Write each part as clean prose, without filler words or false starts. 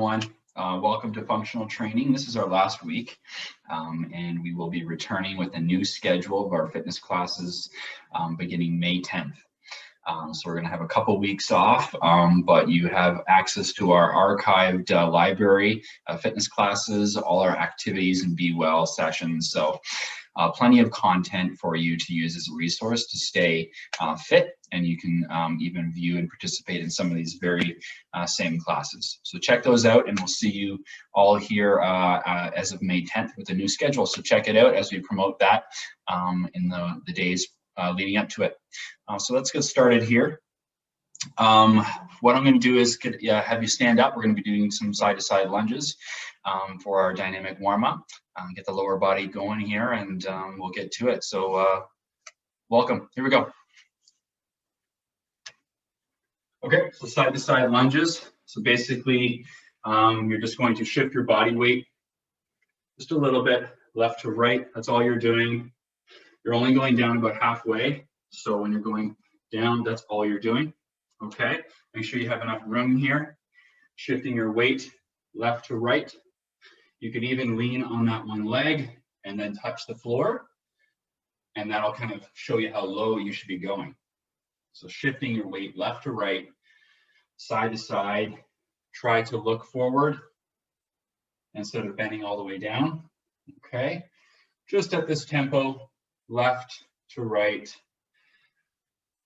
everyone. Welcome to functional training. This is our last week, and we will be returning with a new schedule of our fitness classes beginning May 10th. So we're going to have a couple weeks off, but you have access to our archived library of fitness classes, all our activities and Be Well sessions. So plenty of content for you to use as a resource to stay fit, and you can even view and participate in some of these very same classes. So check those out, and we'll see you all here as of May 10th with a new schedule. So check it out as we promote that in the days leading up to it. So let's get started here. What I'm going to do is have you stand up. We're going to be doing some side-to-side lunges for our dynamic warm-up. Get the lower body going here, and we'll get to it. So welcome. Here we go. Okay, so side-to-side lunges. So basically, you're just going to shift your body weight just a little bit, left to right. That's all you're doing. You're only going down about halfway. So when you're going down, that's all you're doing. Okay, make sure you have enough room here. Shifting your weight left to right. You could even lean on that one leg and then touch the floor, and that'll kind of show you how low you should be going. So shifting your weight left to right, side to side. Try to look forward instead of bending all the way down. Okay, just at this tempo, left to right.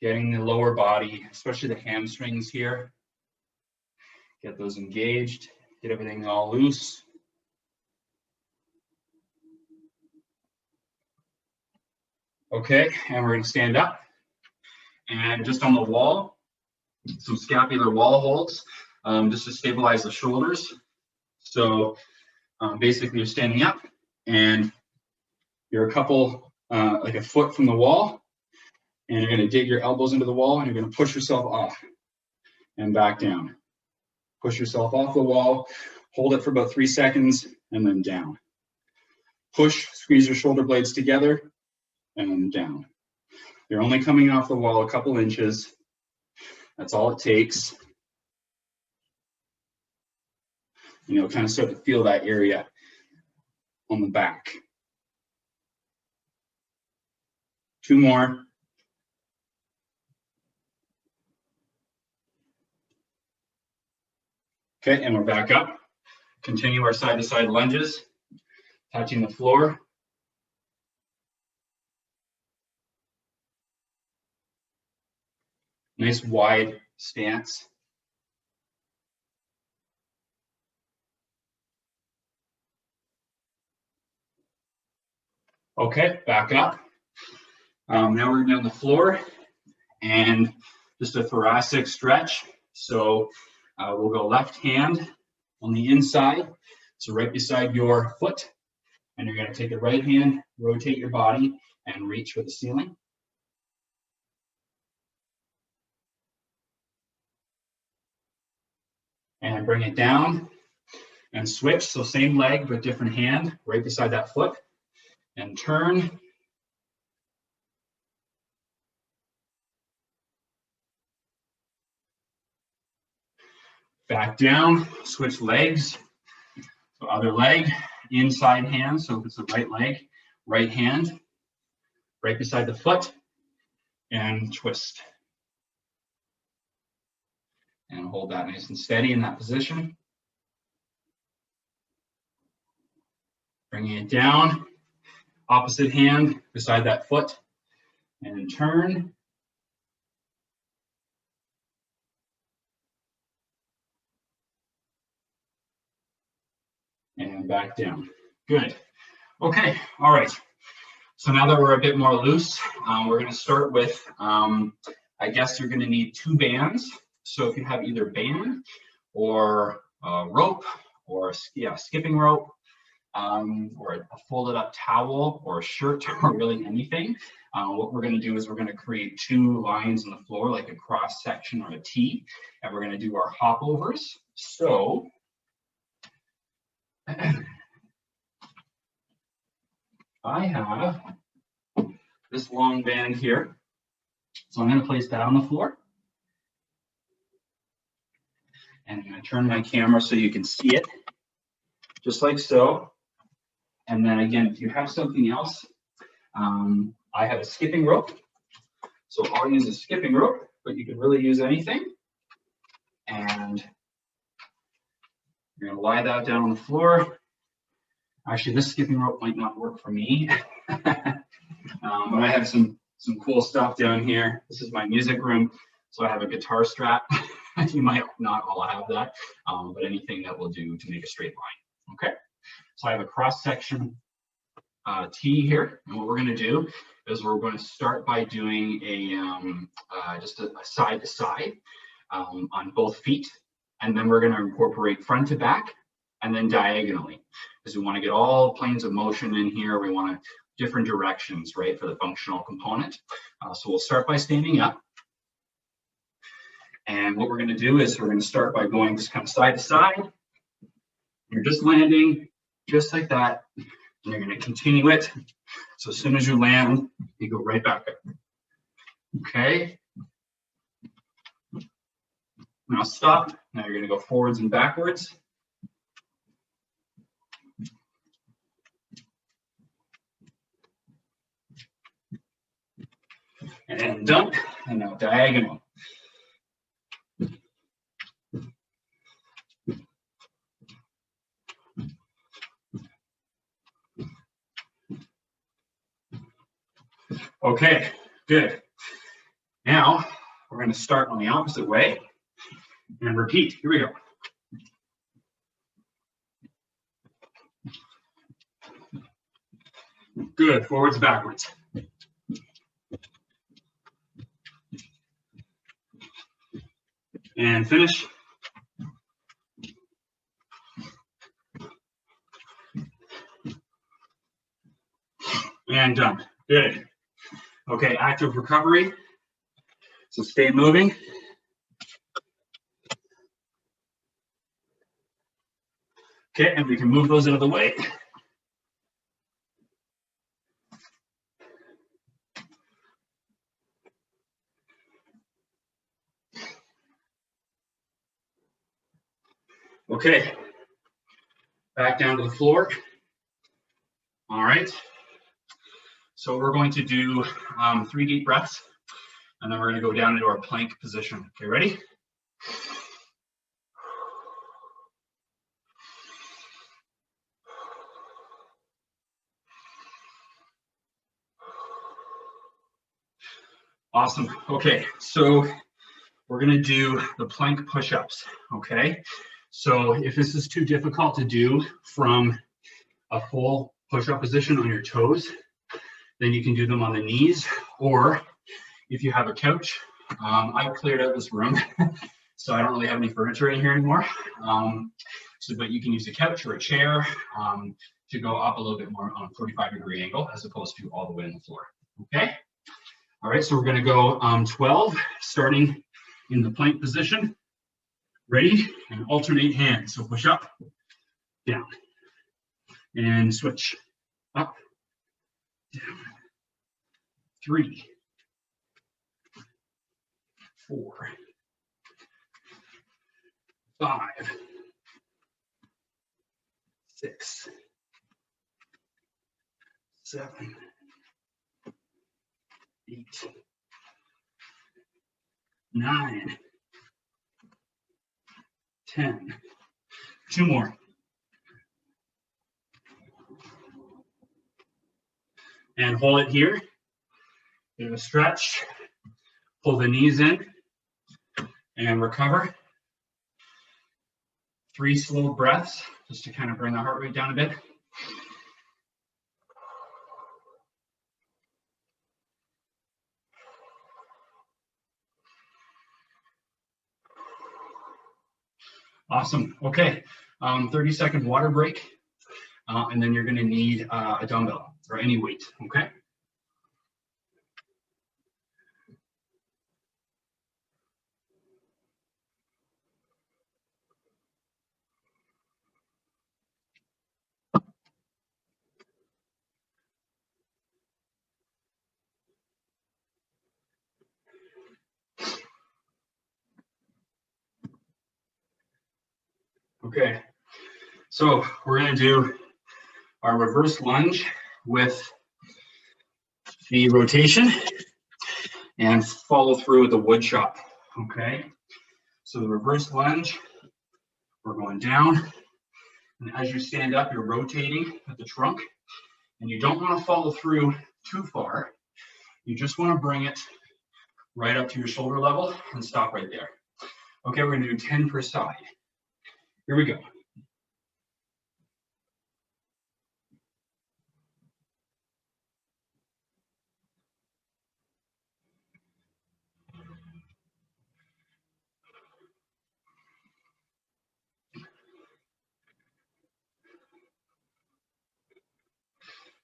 Getting the lower body, especially the hamstrings here. Get those engaged, get everything all loose. Okay, and we're going to stand up. And just on the wall, some scapular wall holds, just to stabilize the shoulders. So basically you're standing up and you're a couple, like a foot from the wall. And you're going to dig your elbows into the wall, and you're going to push yourself off and back down. Push yourself off the wall, hold it for about 3 seconds, and then down. Push, squeeze your shoulder blades together, and then down. You're only coming off the wall a couple inches. That's all it takes. And you'll kind of start to feel that area on the back. 2 more. Okay, and we're back up. Continue our side-to-side lunges, touching the floor. Nice wide stance. Okay, back up. Now we're on the floor and just a thoracic stretch. So we'll go left hand on the inside, so right beside your foot, and you're going to take the right hand, rotate your body, and reach for the ceiling. And bring it down and switch, so same leg but different hand, right beside that foot, and turn. Back down, switch legs. So other leg, inside hand, so if it's the right leg, right hand, right beside the foot, and twist. And hold that nice and steady in that position. Bringing it down, opposite hand beside that foot, and turn. And back down. Good. Okay, all right. So now that we're a bit more loose, we're going to start with, I guess you're going to need 2 bands. So if you have either band or rope or skipping rope, or a folded up towel or a shirt or really anything, what we're going to do is we're going to create 2 lines on the floor like a cross section or a T, and we're going to do our hop overs. So I have this long band here, so I'm going to place that on the floor. And I'm going to turn my camera so you can see it, just like so. And then again, if you have something else, I have a skipping rope. So I'll use a skipping rope, but you can really use anything. And you're going to lie that down on the floor. Actually, this skipping rope might not work for me. But I have some cool stuff down here. This is my music room. So I have a guitar strap. You might not all have that, but anything that will do to make a straight line. Okay. So I have a cross section T here. And what we're going to do is we're going to start by doing just a side to side on both feet. And then we're going to incorporate front to back and then diagonally, because we want to get all planes of motion in here. We want different directions, right, for the functional component. So we'll start by standing up. And what we're going to do is we're going to start by going just kind of side to side. You're just landing just like that. And you're going to continue it. So as soon as you land, you go right back up. Okay. Now stop. Now you're going to go forwards and backwards. And done. And now diagonal. Okay, good. Now we're going to start on the opposite way and repeat. Here we go. Good, forwards, backwards. And finish. And done. Good. Okay, active recovery. So stay moving. Okay, and we can move those out of the way. Okay, back down to the floor. All right. So we're going to do 3 deep breaths, and then we're going to go down into our plank position. Okay, ready? Awesome. Okay, so we're going to do the plank push-ups. Okay, so if this is too difficult to do from a full push-up position on your toes, then you can do them on the knees, or if you have a couch, I've cleared out this room, so I don't really have any furniture in here anymore. But you can use a couch or a chair to go up a little bit more on a 45-degree angle as opposed to all the way on the floor. Okay. All right. So we're going to go 12, starting in the plank position. Ready? And alternate hands. So push up, down, and switch up, down. 3, 4, 5, 6, 7, 8, 9, 10. 2 more. And hold it here. Do a stretch. Pull the knees in and recover. 3 slow breaths just to kind of bring the heart rate down a bit. Awesome. Okay, 30-second water break, and then you're going to need a dumbbell or any weight. Okay. Okay, so we're going to do our reverse lunge with the rotation and follow through with the wood chop. Okay, so the reverse lunge, we're going down, and as you stand up, you're rotating with the trunk, and you don't want to follow through too far. You just want to bring it right up to your shoulder level and stop right there. Okay, we're going to do 10 per side. Here we go.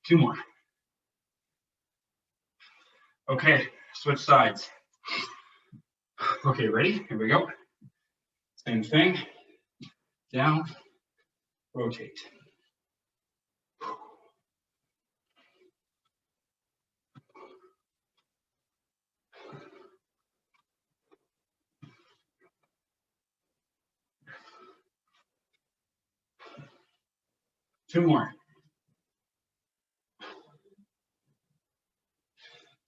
Two more. Okay, switch sides. Okay, ready? Here we go. Same thing. Down, rotate. Two more.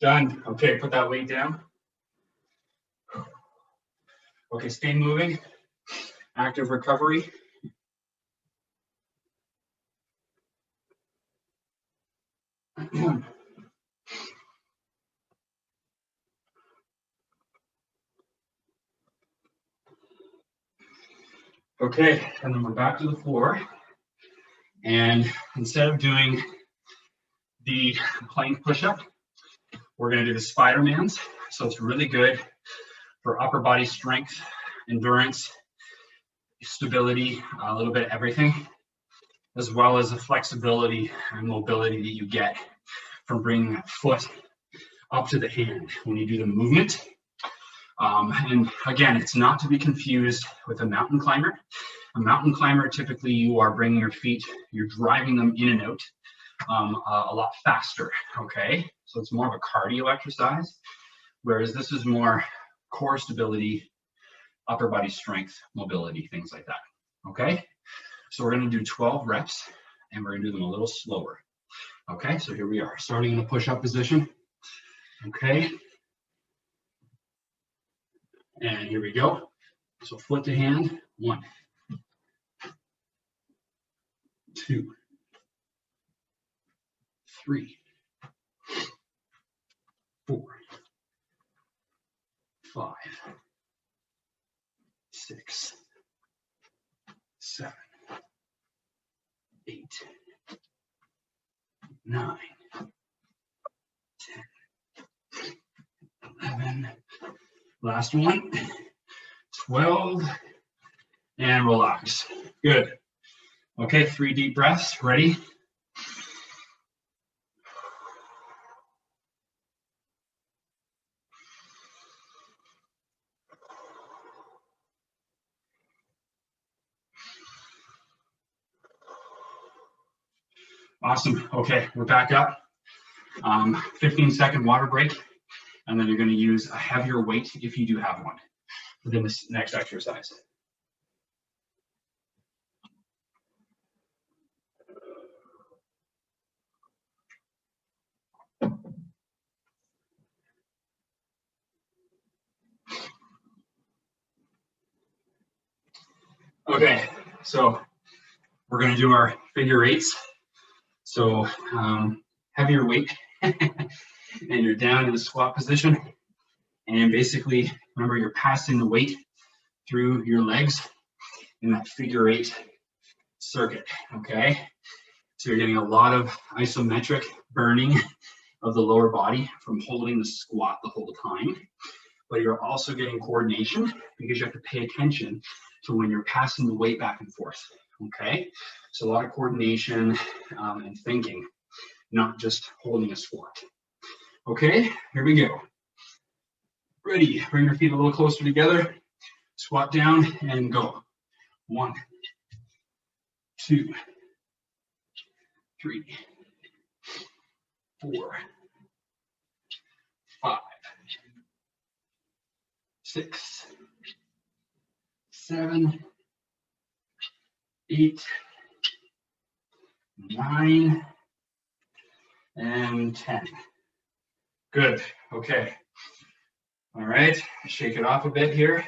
Done. Okay, put that weight down. Okay, stay moving. Active recovery. Okay, and then we're back to the floor. And instead of doing the plank push-up, we're going to do the Spider-Mans. So it's really good for upper body strength, endurance, stability, a little bit of everything, as well as the flexibility and mobility that you get from bringing that foot up to the hand when you do the movement. And again, it's not to be confused with a mountain climber. A mountain climber, typically you are bringing your feet, you're driving them in and out a lot faster, okay? So it's more of a cardio exercise, whereas this is more core stability, upper body strength, mobility, things like that, okay? So we're gonna do 12 reps and we're gonna do them a little slower, okay? So here we are, starting in the push-up position, okay? And here we go. So foot to hand, 1, 2, 3, 4, 5, 6, 7, 8, 9, 10, 11, last one, 12, and relax. Good. Okay, 3 deep breaths, ready? Awesome. Okay, we're back up. 15-second water break, and then you're going to use a heavier weight if you do have one within this next exercise. Okay, so we're going to do our figure eights. So heavier weight, and you're down in the squat position. And basically, remember, you're passing the weight through your legs in that figure eight circuit, okay? So you're getting a lot of isometric burning of the lower body from holding the squat the whole time. But you're also getting coordination because you have to pay attention to when you're passing the weight back and forth, okay? So a lot of coordination and thinking, not just holding a squat. Okay, here we go. Ready, bring your feet a little closer together, squat down and go. 1, 2, 3, 4, 5, 6, 7, 8, 9, and 10. Good. Okay. All right. Shake it off a bit here.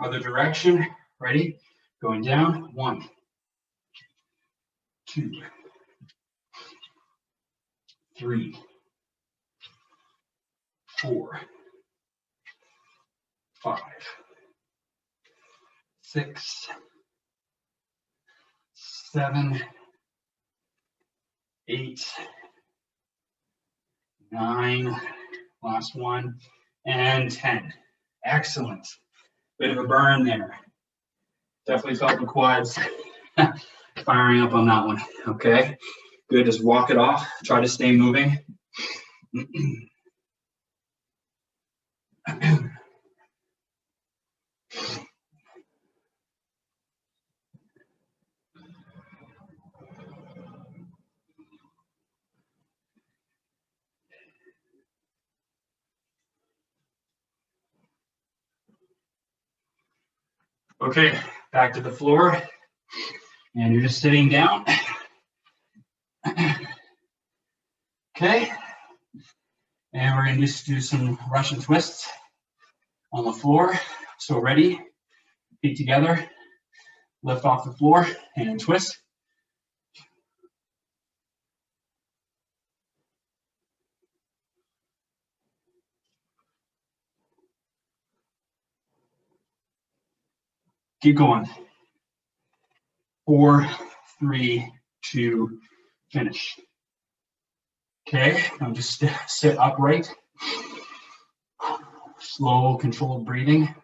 Other direction. Ready? Going down. 1, 2, 3, 4, 5, 6, 7, 8, 9, last one, and 10. Excellent. Bit of a burn there. Definitely felt the quads firing up on that one. Okay, good. Just walk it off. Try to stay moving. Okay, back to the floor, and you're just sitting down. Okay, and we're gonna just do some Russian twists on the floor. So ready, feet together, lift off the floor, and twist. Keep going. 4, 3, 2, finish. Okay, now just sit upright. Slow, controlled breathing.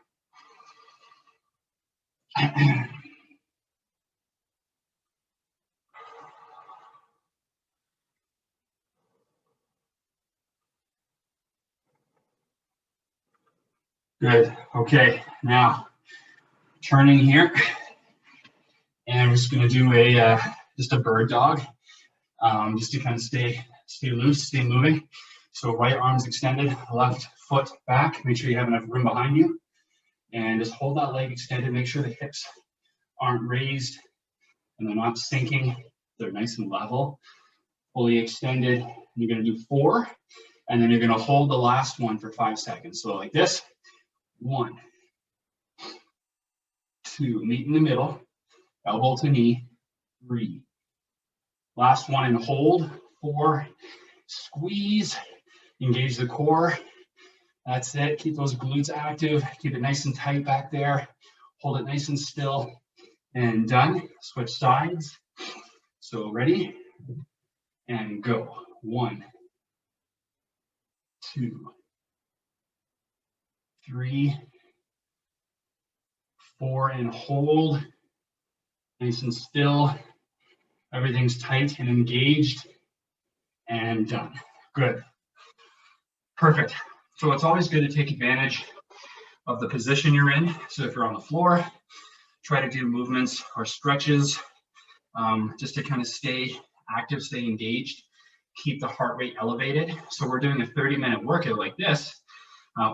Good. Okay, now turning here, and we're just going to do a just a bird dog, just to kind of stay loose, stay moving. So right arm's extended, left foot back. Make sure you have enough room behind you, and just hold that leg extended. Make sure the hips aren't raised and they're not sinking. They're nice and level, fully extended. You're going to do 4, and then you're going to hold the last one for 5 seconds. So like this. 1, 2, meet in the middle, elbow to knee, 3. Last one and hold, 4, squeeze, engage the core. That's it, keep those glutes active, keep it nice and tight back there, hold it nice and still, and done. Switch sides. So ready, and go. 1, 2, 3, 4, and hold. Nice and still. Everything's tight and engaged. And done. Good. Perfect. So it's always good to take advantage of the position you're in. So if you're on the floor, try to do movements or stretches just to kind of stay active, stay engaged, keep the heart rate elevated. So we're doing a 30-minute workout like this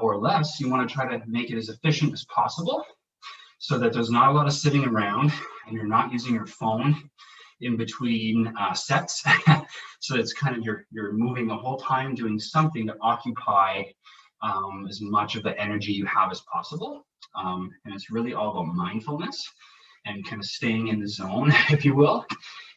or less. You want to try to make it as efficient as possible so that there's not a lot of sitting around and you're not using your phone in between sets. So it's kind of you're moving the whole time, doing something to occupy as much of the energy you have as possible. And it's really all about mindfulness and kind of staying in the zone, if you will,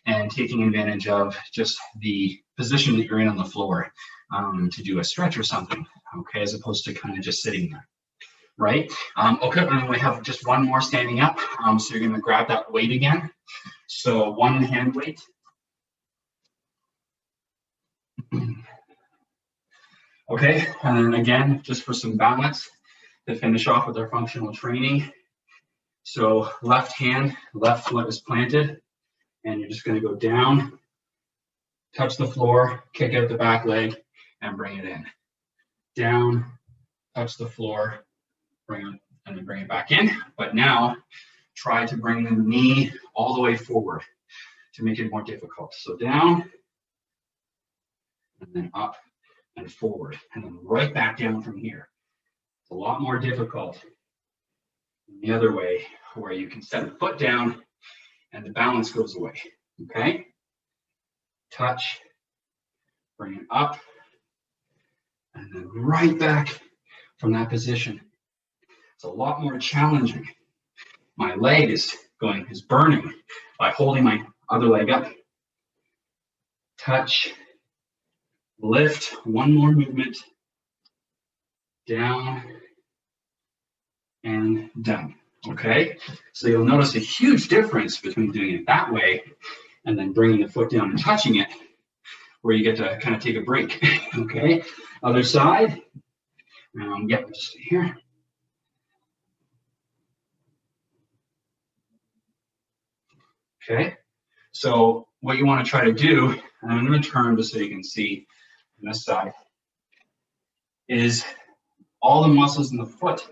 and taking advantage of just the position that you're in on the floor to do a stretch or something, okay, as opposed to kind of just sitting there. Right? Okay, and we have just one more standing up. So you're gonna grab that weight again. So one hand weight. Okay, and then again, just for some balance to finish off with our functional training. So left hand, left foot is planted, and you're just gonna go down, touch the floor, kick out the back leg, and bring it in. Down, touch the floor, bring it, and then bring it back in. But now try to bring the knee all the way forward to make it more difficult. So down, and then up and forward, and then right back down from here. It's a lot more difficult The other way, where you can set the foot down and the balance goes away. Okay? Touch, bring it up, and then right back from that position. It's a lot more challenging. My leg is burning by holding my other leg up. Touch, lift, one more movement, down, and done. Okay? So you'll notice a huge difference between doing it that way and then bringing the foot down and touching it, where you get to kind of take a break. Okay? Other side. Yeah, we'll just stay here. Okay? So what you want to try to do, and I'm going to turn just so you can see on this side, is all the muscles in the foot,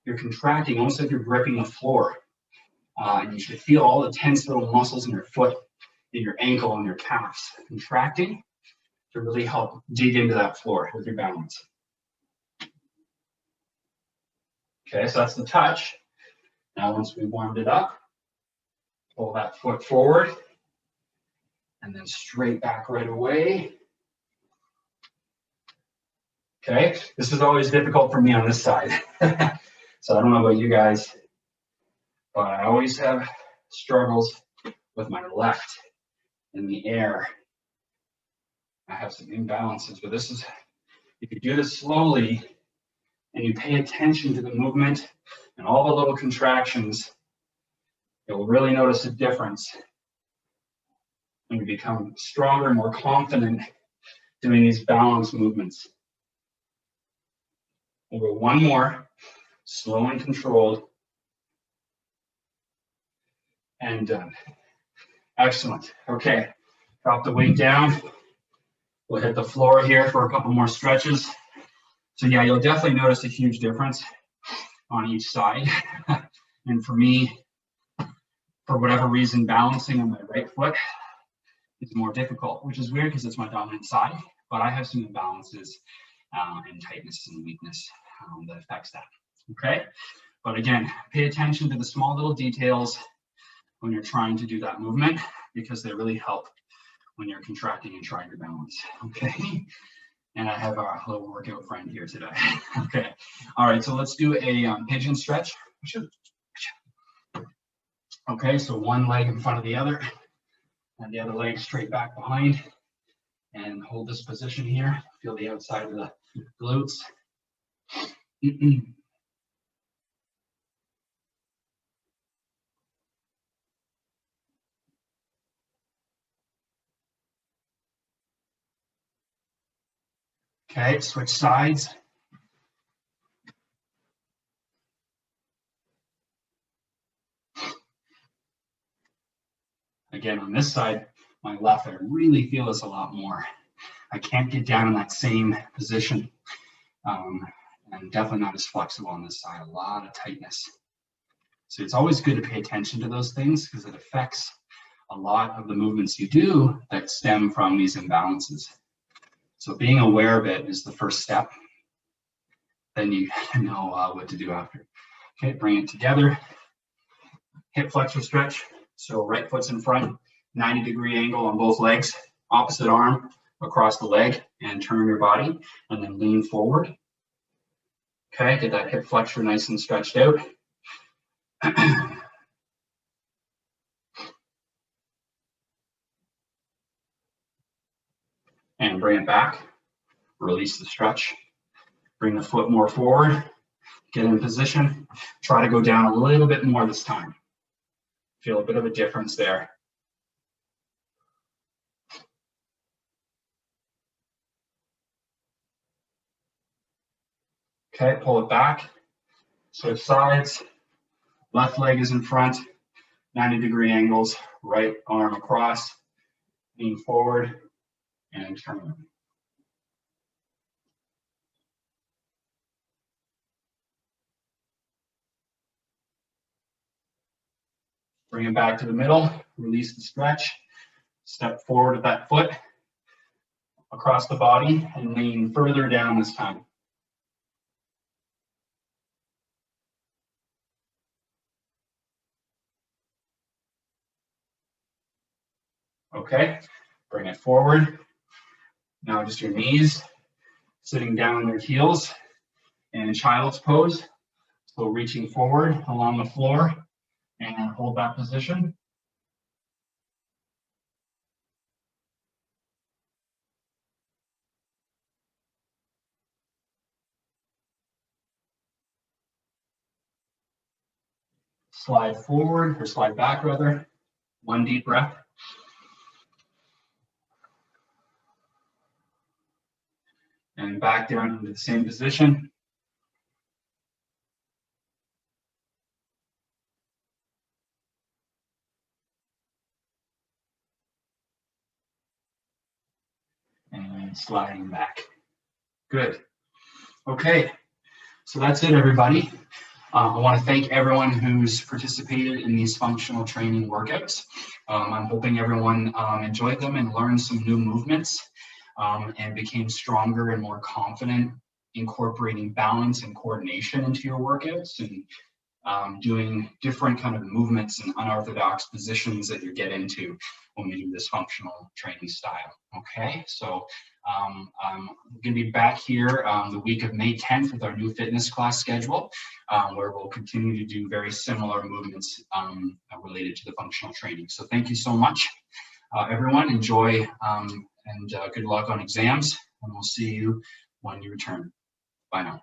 you're contracting almost like you're gripping the floor. And you should feel all the tense little muscles in your foot, in your ankle and your calves contracting to really help dig into that floor with your balance. Okay, so that's the touch. Now once we warmed it up, pull that foot forward and then straight back right away. Okay, this is always difficult for me on this side. So I don't know about you guys, but I always have struggles with my left in the air. I have some imbalances, but this is, if you do this slowly and you pay attention to the movement and all the little contractions, you'll really notice a difference when you become stronger and more confident doing these balance movements. We'll go one more, slow and controlled, and done. Excellent. Okay, drop the weight down. We'll hit the floor here for a couple more stretches. So yeah, you'll definitely notice a huge difference on each side. And for me, for whatever reason, balancing on my right foot is more difficult, which is weird because it's my dominant side, but I have some imbalances and tightness and weakness that affects that. Okay, but again, pay attention to the small little details when you're trying to do that movement, because they really help when you're contracting and trying to balance. Okay, and I have a little workout friend here today. Okay, all right, so let's do a pigeon stretch. Okay, so one leg in front of the other and the other leg straight back behind, and hold this position here. Feel the outside of the glutes. Okay, switch sides. Again, on this side, my left, I really feel this a lot more. I can't get down in that same position. And definitely not as flexible on this side, a lot of tightness. So it's always good to pay attention to those things because it affects a lot of the movements you do that stem from these imbalances. So being aware of it is the first step. Then you know what to do after. Okay, bring it together. Hip flexor stretch. So right foot's in front, 90-degree angle on both legs, opposite arm across the leg, and turn your body, and then lean forward. Okay, get that hip flexor nice and stretched out. And bring it back. Release the stretch. Bring the foot more forward. Get in position. Try to go down a little bit more this time. Feel a bit of a difference there. Okay, pull it back. Switch sides. Left leg is in front. 90-degree angles. Right arm across. Lean forward and turn. Bring it back to the middle. Release the stretch. Step forward with that foot across the body and lean further down this time. Okay, bring it forward. Now just your knees sitting down on your heels in child's pose. So reaching forward along the floor and hold that position. Slide forward, or slide back rather. One deep breath. And back down into the same position. And sliding back. Good. Okay, so that's it, everybody. I want to thank everyone who's participated in these functional training workouts. I'm hoping everyone enjoyed them and learned some new movements and became stronger and more confident incorporating balance and coordination into your workouts and doing different kind of movements and unorthodox positions that you get into when we do this functional training style. Okay, so I'm going to be back here the week of May 10th with our new fitness class schedule, where we'll continue to do very similar movements related to the functional training. So thank you so much, everyone. Enjoy and good luck on exams, and we'll see you when you return. Bye now.